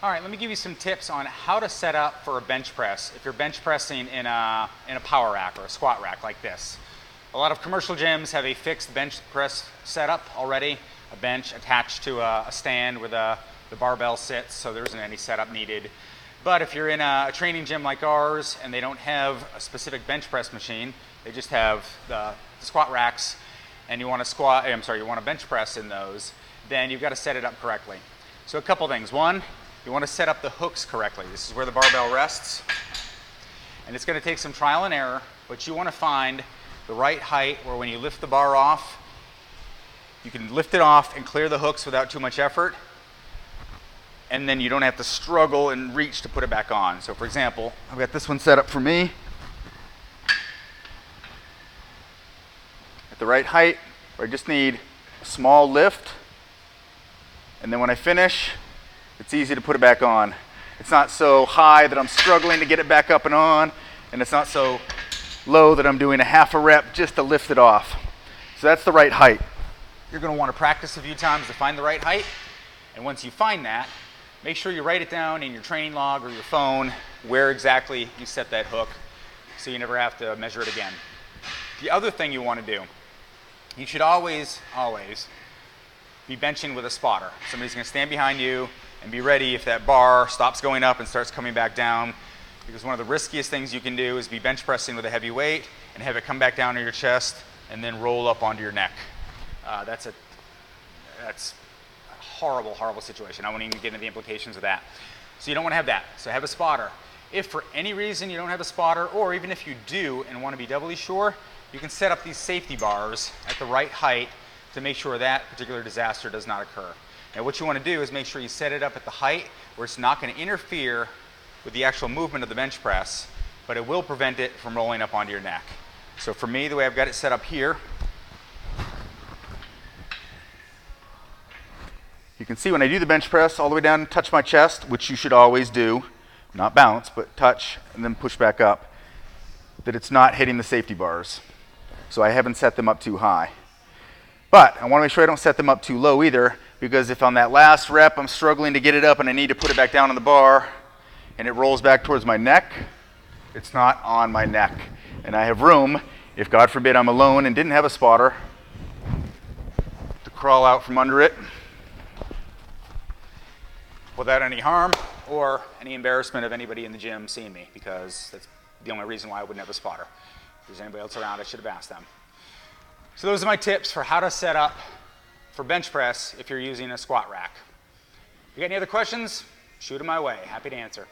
All right, let me give you some tips on how to set up for a bench press if you're bench pressing in a power rack or a squat rack like this. A lot of commercial gyms have a fixed bench press setup already, a bench attached to a stand where the barbell sits, so there isn't any setup needed. But if you're in a training gym like ours and they don't have a specific bench press machine, they just have the squat racks, and you want to bench press in those, then you've got to set it up correctly. So a couple things. One, you want to set up the hooks correctly. This is where the barbell rests, and it's going to take some trial and error, but you want to find the right height where when you lift the bar off, you can lift it off and clear the hooks without too much effort, and then you don't have to struggle and reach to put it back on. So for example, I've got this one set up for me at the right height where I just need a small lift, and then when I finish, it's easy to put it back on. It's not so high that I'm struggling to get it back up and on, and it's not so low that I'm doing a half a rep just to lift it off. So that's the right height. You're going to want to practice a few times to find the right height, and once you find that, make sure you write it down in your training log or your phone where exactly you set that hook so you never have to measure it again. The other thing you want to do, you should always be benching with a spotter. Somebody's going to stand behind you and be ready if that bar stops going up and starts coming back down, because one of the riskiest things you can do is be bench pressing with a heavy weight and have it come back down to your chest and then roll up onto your neck. That's a horrible, horrible situation. I won't even get into the implications of that. So you don't want to have that. So have a spotter. If for any reason you don't have a spotter, or even if you do and want to be doubly sure, you can set up these safety bars at the right height to make sure that particular disaster does not occur. Now what you want to do is make sure you set it up at the height where it's not going to interfere with the actual movement of the bench press, but it will prevent it from rolling up onto your neck. So for me, the way I've got it set up here, you can see when I do the bench press all the way down and touch my chest, which you should always do, not bounce, but touch and then push back up, that it's not hitting the safety bars. So I haven't set them up too high. But I want to make sure I don't set them up too low either, because if on that last rep I'm struggling to get it up and I need to put it back down on the bar and it rolls back towards my neck, it's not on my neck. And I have room, if God forbid I'm alone and didn't have a spotter, to crawl out from under it without any harm or any embarrassment of anybody in the gym seeing me, because that's the only reason why I wouldn't have a spotter. If there's anybody else around, I should have asked them. So those are my tips for how to set up for bench press if you're using a squat rack. If you got any other questions, shoot them my way. Happy to answer.